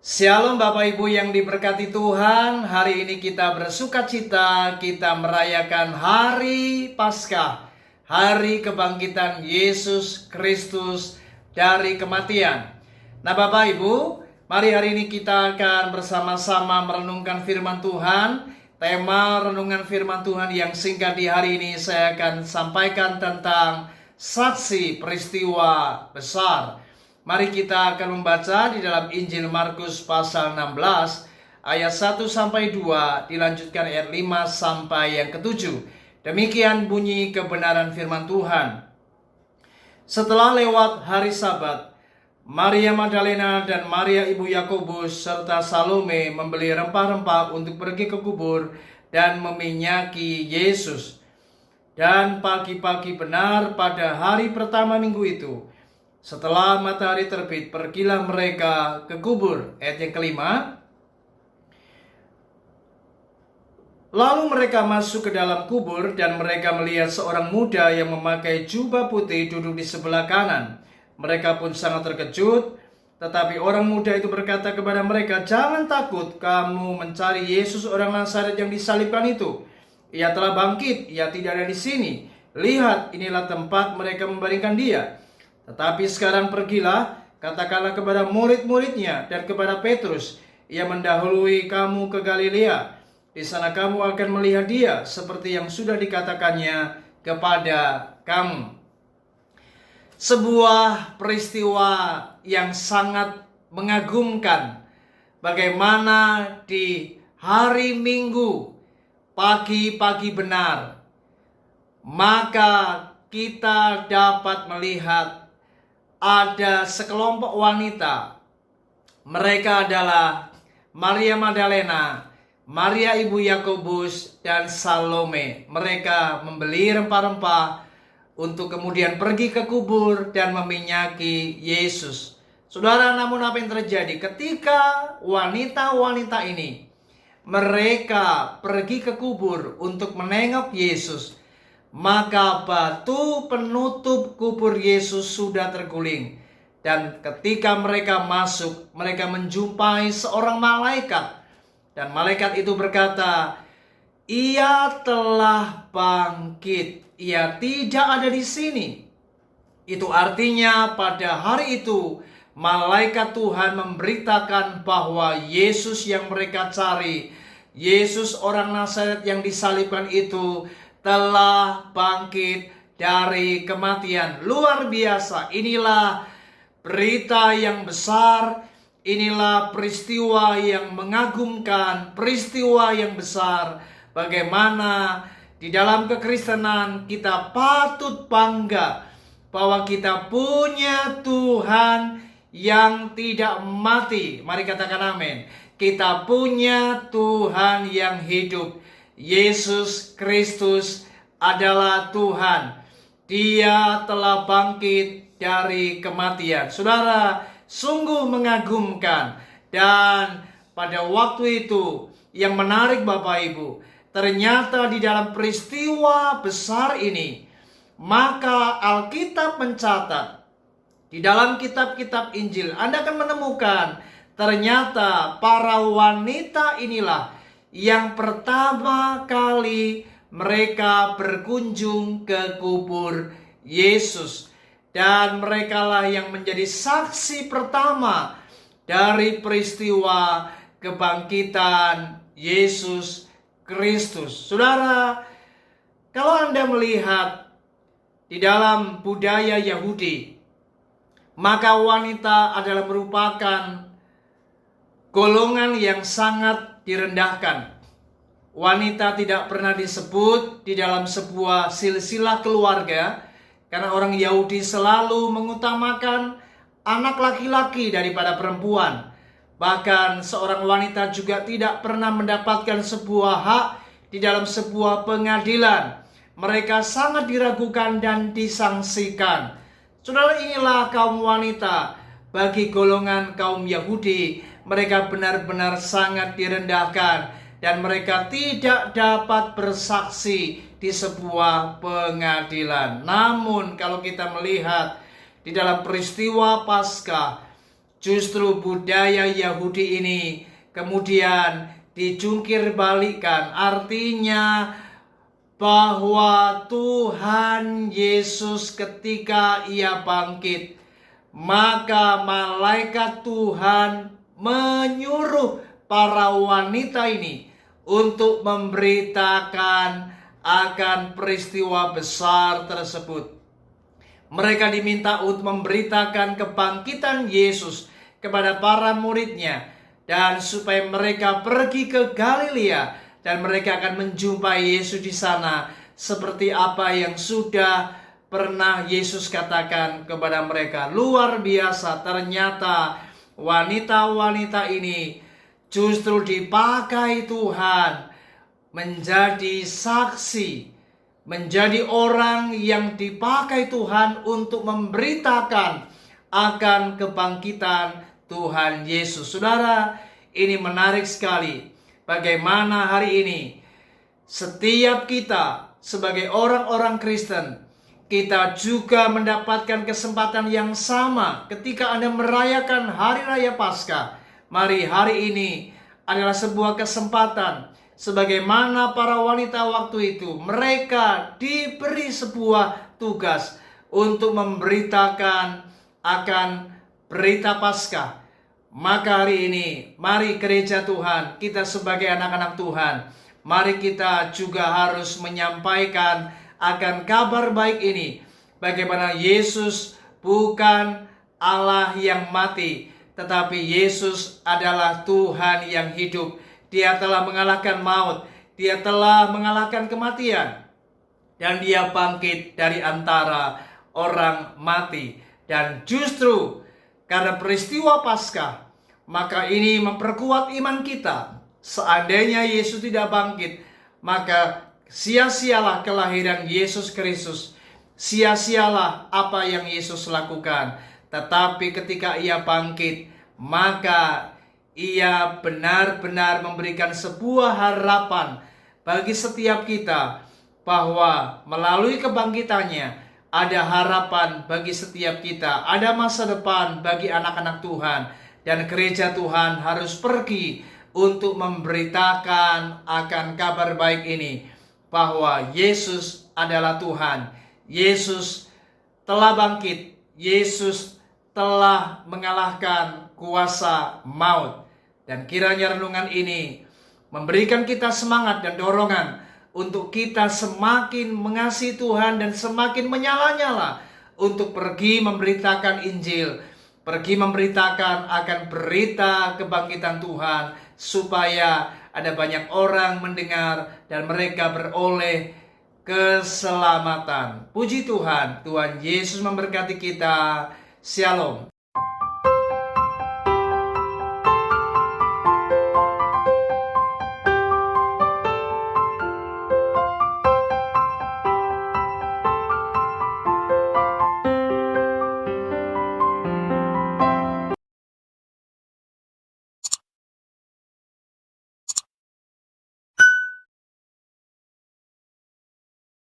Shalom Bapak Ibu yang diberkati Tuhan. Hari ini kita bersukacita, kita merayakan hari Paskah, hari kebangkitan Yesus Kristus dari kematian. Nah Bapak Ibu, mari hari ini kita akan bersama-sama merenungkan firman Tuhan. Tema renungan firman Tuhan yang singkat di hari ini saya akan sampaikan tentang saksi peristiwa besar. Mari kita akan membaca di dalam Injil Markus pasal 16 ayat 1 sampai 2, dilanjutkan ayat 5 sampai yang ke-7. Demikian bunyi kebenaran firman Tuhan. Setelah lewat hari Sabat, Maria Magdalena dan Maria ibu Yakobus serta Salome membeli rempah-rempah untuk pergi ke kubur dan meminyaki Yesus. Dan pagi-pagi benar pada hari pertama minggu itu, setelah matahari terbit, pergilah mereka ke kubur. Ayat yang kelima. Lalu mereka masuk ke dalam kubur dan mereka melihat seorang muda yang memakai jubah putih duduk di sebelah kanan. Mereka pun sangat terkejut. Tetapi orang muda itu berkata kepada mereka, "Jangan takut, kamu mencari Yesus orang Nazaret yang disalibkan itu. Ia telah bangkit, ia tidak ada di sini. Lihat, inilah tempat mereka membaringkan dia. Tetapi sekarang pergilah, katakanlah kepada murid-muridnya dan kepada Petrus, ia mendahului kamu ke Galilea. Di sana kamu akan melihat dia seperti yang sudah dikatakannya kepada kamu." Sebuah peristiwa yang sangat mengagumkan. Bagaimana di hari Minggu, pagi-pagi benar, maka kita dapat melihat ada sekelompok wanita. Mereka adalah Maria Magdalena, Maria ibu Yakobus, dan Salome. Mereka membeli rempah-rempah untuk kemudian pergi ke kubur dan meminyaki Yesus. Saudara, namun apa yang terjadi ketika wanita-wanita ini mereka pergi ke kubur untuk menengok Yesus? Maka batu penutup kubur Yesus sudah terguling. Dan ketika mereka masuk, mereka menjumpai seorang malaikat. Dan malaikat itu berkata, "Ia telah bangkit. Ia tidak ada di sini." Itu artinya pada hari itu, malaikat Tuhan memberitakan bahwa Yesus yang mereka cari, Yesus orang Nazaret yang disalibkan itu, telah bangkit dari kematian. Luar biasa. Inilah berita yang besar. Inilah peristiwa yang mengagumkan, peristiwa yang besar. Bagaimana di dalam kekristenan kita patut bangga bahwa kita punya Tuhan yang tidak mati. Mari katakan amin. Kita punya Tuhan yang hidup. Yesus Kristus adalah Tuhan. Dia telah bangkit dari kematian. Saudara, sungguh mengagumkan. Dan pada waktu itu yang menarik Bapak Ibu, ternyata di dalam peristiwa besar ini, maka Alkitab mencatat di dalam kitab-kitab Injil, Anda akan menemukan ternyata para wanita inilah yang pertama kali mereka berkunjung ke kubur Yesus. Dan merekalah yang menjadi saksi pertama dari peristiwa kebangkitan Yesus Kristus. Saudara, kalau Anda melihat di dalam budaya Yahudi, maka wanita adalah merupakan golongan yang sangat direndahkan. Wanita tidak pernah disebut di dalam sebuah silsilah keluarga, karena orang Yahudi selalu mengutamakan anak laki-laki daripada perempuan. Bahkan seorang wanita juga tidak pernah mendapatkan sebuah hak di dalam sebuah pengadilan. Mereka sangat diragukan dan disangsikan. Saudara, inilah kaum wanita bagi golongan kaum Yahudi. Mereka benar-benar sangat direndahkan dan mereka tidak dapat bersaksi di sebuah pengadilan. Namun kalau kita melihat di dalam peristiwa Paskah, justru budaya Yahudi ini kemudian dijungkir balikan. Artinya bahwa Tuhan Yesus ketika ia bangkit, maka malaikat Tuhan menyuruh para wanita ini untuk memberitakan akan peristiwa besar tersebut. Mereka diminta untuk memberitakan kebangkitan Yesus kepada para muridnya, dan supaya mereka pergi ke Galilea dan mereka akan menjumpai Yesus di sana seperti apa yang sudah pernah Yesus katakan kepada mereka. Luar biasa, ternyata wanita-wanita ini justru dipakai Tuhan menjadi saksi, menjadi orang yang dipakai Tuhan untuk memberitakan akan kebangkitan Tuhan Yesus. Saudara, ini menarik sekali bagaimana hari ini setiap kita sebagai orang-orang Kristen, kita juga mendapatkan kesempatan yang sama ketika Anda merayakan Hari Raya Paskah. Mari hari ini adalah sebuah kesempatan. Sebagaimana para wanita waktu itu, mereka diberi sebuah tugas untuk memberitakan akan berita Paskah. Maka hari ini, mari gereja Tuhan, kita sebagai anak-anak Tuhan, mari kita juga harus menyampaikan akan kabar baik ini. Bagaimana Yesus bukan Allah yang mati, tetapi Yesus adalah Tuhan yang hidup. Dia telah mengalahkan maut, Dia telah mengalahkan kematian, dan Dia bangkit dari antara orang mati. Dan justru karena peristiwa Paskah, maka ini memperkuat iman kita. Seandainya Yesus tidak bangkit, maka sia-sialah kelahiran Yesus Kristus, sia-sialah apa yang Yesus lakukan. Tetapi ketika Ia bangkit, maka Ia benar-benar memberikan sebuah harapan bagi setiap kita, bahwa melalui kebangkitannya ada harapan bagi setiap kita, ada masa depan bagi anak-anak Tuhan. Dan gereja Tuhan harus pergi untuk memberitakan akan kabar baik ini, bahwa Yesus adalah Tuhan, Yesus telah bangkit, Yesus telah mengalahkan kuasa maut. Dan kiranya renungan ini memberikan kita semangat dan dorongan untuk kita semakin mengasihi Tuhan dan semakin menyala-nyala untuk pergi memberitakan Injil, pergi memberitakan akan berita kebangkitan Tuhan, supaya ada banyak orang mendengar dan mereka beroleh keselamatan. Puji Tuhan, Tuhan Yesus memberkati kita. Shalom.